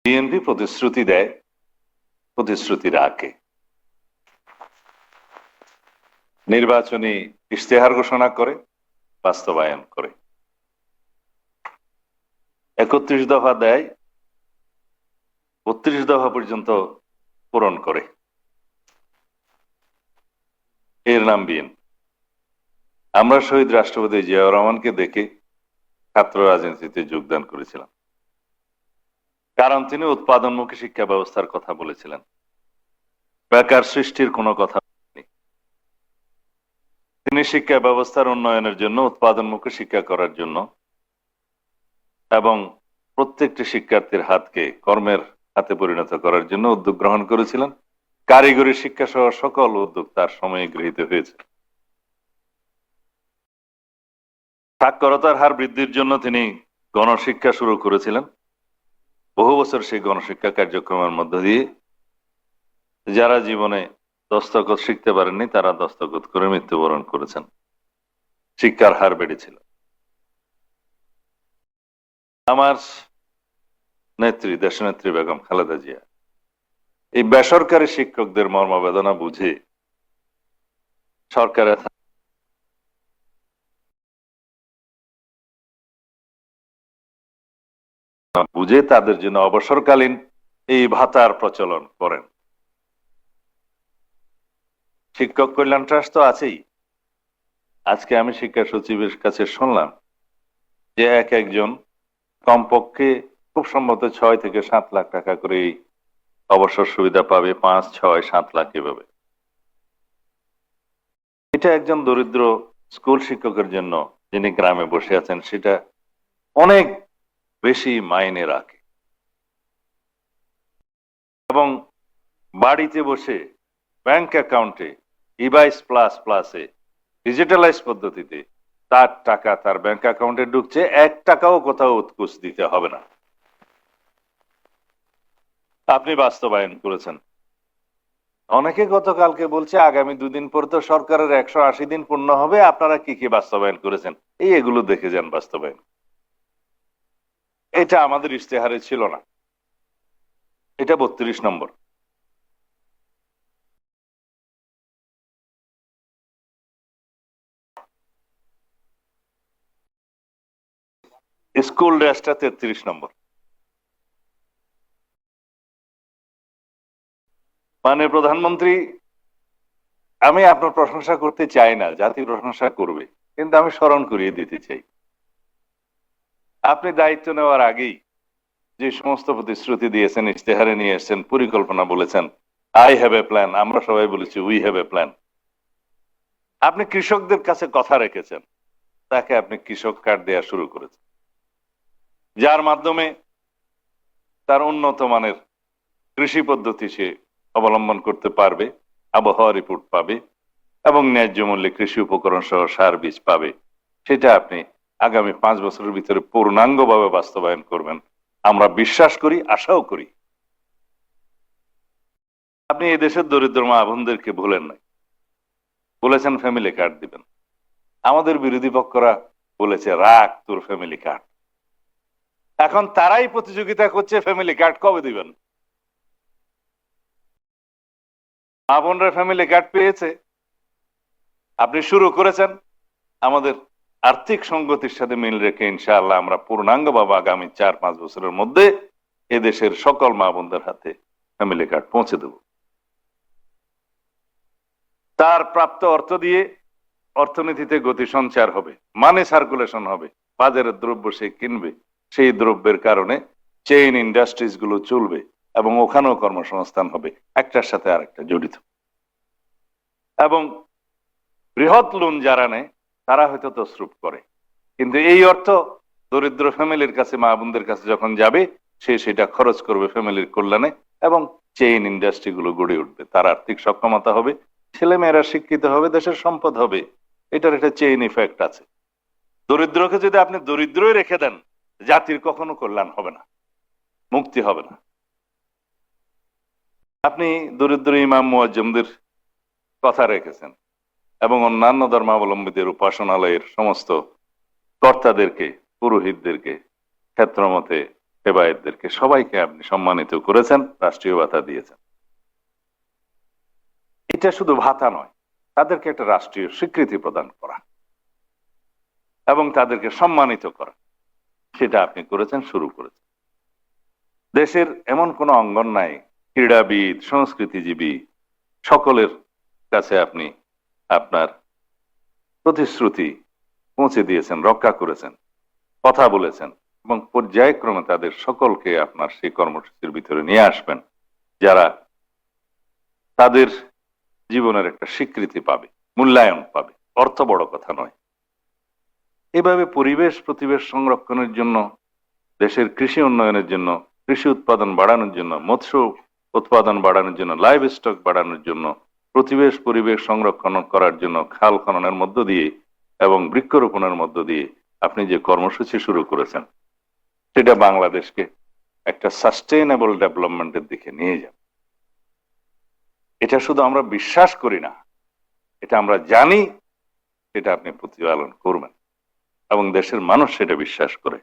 BNP প্রতিশ্রুতি দেয়, প্রতিশ্রুতি রাখে, নির্বাচনী ইশতেহার ঘোষণা করে, বাস্তবায়ন করে। 31 দফা দেয়, 32 দফা পর্যন্ত পূরণ করে। এর নাম বিএনপি। আমরা শহীদ রাষ্ট্রপতি জিয়াউর রহমানকে দেখে ছাত্র রাজনীতিতে যোগদান করেছিলাম, কারণ তিনি উৎপাদনমুখী শিক্ষা ব্যবস্থার কথা বলেছিলেন, বেকার সৃষ্টির কোনো কথা বলেননি। তিনি শিক্ষা ব্যবস্থার উন্নয়নের জন্য, উৎপাদনমুখী শিক্ষা করার জন্য এবং প্রত্যেকটি শিক্ষার্থীর হাতকে কর্মের হাতে পরিণত করার জন্য উদ্যোগ গ্রহণ করেছিলেন। কারিগরি শিক্ষা সহ সকল উদ্যোগ তার সময়ে গৃহীত হয়েছে। সাক্ষরতার হার বৃদ্ধির জন্য তিনি গণশিক্ষা শুরু করেছিলেন। বহু বছর সেই গণশিক্ষা কার্যক্রমের মধ্য দিয়ে যারা জীবনে দস্তখত শিখতে পারেননি তারা দস্তখত করে মৃত্যুবরণ করেছেন। শিক্ষার হার বেড়েছিল। আমার নেত্রী, দেশনেত্রী বেগম খালেদা জিয়া এই বেসরকারি শিক্ষকদের মর্মবেদনা বুঝে সরকারের বুঝে তাদের জন্য অবসরকালীন এই ভাতার প্রচলন করেন। শিক্ষক কল্যাণ ট্রাস্ট তো আছেই। আজকে আমি শিক্ষা সচিবের কাছে শুনলাম যে একজন কমপক্ষে খুব সম্ভবত 6 থেকে 7 লাখ টাকা করে অবসর সুবিধা পাবে। 5, 6, 7 লাখ এভাবে। এটা একজন দরিদ্র স্কুল শিক্ষকের জন্য, যিনি গ্রামে বসে আছেন, সেটা অনেক বেশি মাইনে রাখে। এবং বাড়িতে বসে ব্যাংক অ্যাকাউন্টে ইভাইস প্লাস প্লাসে ডিজিটালাইজ পদ্ধতিতে তার টাকা তার ব্যাংক অ্যাকাউন্টে ঢুকছে। 1 টাকাও কোথাও উৎকুচ দিতে হবে না। আপনি বাস্তবায়ন করেছেন। অনেকে গতকালকে বলছে আগামী 2 দিন পর তো সরকারের 180 দিন পূর্ণ হবে, আপনারা কি কি বাস্তবায়ন করেছেন এগুলো দেখে যান বাস্তবায়ন। এটা আমাদের ইশতেহারে ছিল না। এটা 32 নম্বর। স্কুল ড্রেসটা 33 নম্বর। মাননীয় প্রধানমন্ত্রী, আমি আপনার প্রশংসা করতে চাই না, জাতি প্রশংসা করবে, কিন্তু আমি স্মরণ করিয়ে দিতে চাই, আপনি দায়িত্ব নেওয়ার আগেই যে সমস্ত প্রতিশ্রুতি দিয়েছেন, ইশতেহারে নিয়ে এসেছেন, পরিকল্পনা বলেছেন, আই হ্যাভ এ প্ল্যান, আমরা সবাই বলেছি উই হ্যাভ এ প্ল্যান। আপনি কৃষকদের কাছে কথা রেখেছেন, তাকে আপনি কৃষক কার্ড দেওয়া শুরু করেছেন, যার মাধ্যমে তার উন্নত মানের কৃষি পদ্ধতি সে অবলম্বন করতে পারবে, আবহাওয়া রিপোর্ট পাবে এবং ন্যায্য মূল্যে কৃষি উপকরণ সহ সার বীজ পাবে। সেটা আপনি আগামী 5 বছরের ভিতরে পূর্ণাঙ্গভাবে বাস্তবায়ন করবেন, আমরা বিশ্বাস করি, আশাও করি। আপনি এই দেশের দরিদ্র মা বোনদেরকে ভুলেন নাই, বলেছেন ফ্যামিলি কার্ড দিবেন। আমাদের বিরোধী পক্ষরা বলেছে রাখ তোর ফ্যামিলি কার্ড। এখন তারাই প্রতিযোগিতা করছে ফ্যামিলি কার্ড কবে দিবেন। মা বোনরা ফ্যামিলি কার্ড পেয়েছে, আপনি শুরু করেছেন। আমাদের আর্থিক সংগতির সাথে মিল রেখে ইনশাআল্লাহ আমরা পূর্ণাঙ্গভাবে আগামী 4-5 বছরের মধ্যে এদেশের সকল মা বোনদের হাতে ফ্যামিলি কার্ড পৌঁছে দেব। তার প্রাপ্ত অর্থ দিয়ে অর্থনীতিতে গতি সঞ্চার হবে, মানি সার্কুলেশন হবে, বাজারের দ্রব্য সে কিনবে, সেই দ্রব্যের কারণে চেইন ইন্ডাস্ট্রিজ গুলো চলবে এবং ওখানেও কর্মসংস্থান হবে, একটার সাথে আরেকটা জড়িত। এবং বৃহৎ লোন যারা নেয় তারা হয়তো তসরুপ করে, কিন্তু এই অর্থ দরিদ্র ফ্যামিলির কাছে, মা বোনদের কাছে যখন যাবে, সে সেটা খরচ করবে ফ্যামিলির কল্যাণে এবং চেইন ইন্ডাস্ট্রি গুলো গড়ে উঠবে, তার আর্থিক সক্ষমতা হবে, ছেলে মেয়েরা শিক্ষিত হবে, দেশের সম্পদ হবে। এটার একটা চেইন ইফেক্ট আছে। দরিদ্রকে যদি আপনি দরিদ্রই রেখে দেন, জাতির কখনো কল্যাণ হবে না, মুক্তি হবে না। আপনি দরিদ্র ইমাম মুয়াজ্জিমদের কথা রেখেছেন এবং অন্যান্য ধর্মাবলম্বীদের উপাসনালয়ের সমস্ত কর্তাদেরকে, পুরোহিতদেরকে ক্ষেত্রমতে সেবায়েতদেরকে সবাইকে আপনি সম্মানিত করেছেন, রাষ্ট্রীয় ভাতা দিয়েছেন। এটা শুধু ভাতা নয়, তাদেরকে একটা রাষ্ট্রীয় স্বীকৃতি প্রদান করা এবং তাদেরকে সম্মানিত করা, সেটা আপনি করেছেন, শুরু করেছেন। দেশের এমন কোন অঙ্গন নাই, ক্রীড়াবিদ, সংস্কৃতিজীবী সকলের কাছে আপনি আপনার প্রতিশ্রুতি পৌঁছে দিয়েছেন, রক্ষা করেছেন, কথা বলেছেন এবং পর্যায়ক্রমে তাদের সকলকে আপনার সেই কর্মসূচির ভিতরে নিয়ে আসবেন, যারা তাদের জীবনের একটা স্বীকৃতি পাবে, মূল্যায়ন পাবে। অর্থ বড় কথা নয়। এভাবে পরিবেশ প্রতিবেশ সংরক্ষণের জন্য, দেশের কৃষি উন্নয়নের জন্য, কৃষি উৎপাদন বাড়ানোর জন্য, মৎস্য উৎপাদন বাড়ানোর জন্য, লাইভ স্টক বাড়ানোর জন্য, প্রতিবেশ পরিবেশ সংরক্ষণ করার জন্য খাল খননের মধ্য দিয়ে এবং বৃক্ষরোপণের মধ্য দিয়ে আপনি যে কর্মসূচি শুরু করেছেন, সেটা বাংলাদেশকে একটা সাস্টেইনেবল ডেভেলপমেন্টের দিকে নিয়ে যাবে। এটা শুধু আমরা বিশ্বাস করি না, এটা আমরা জানি, সেটা আপনি প্রতিপালন করবেন এবং দেশের মানুষ সেটা বিশ্বাস করে।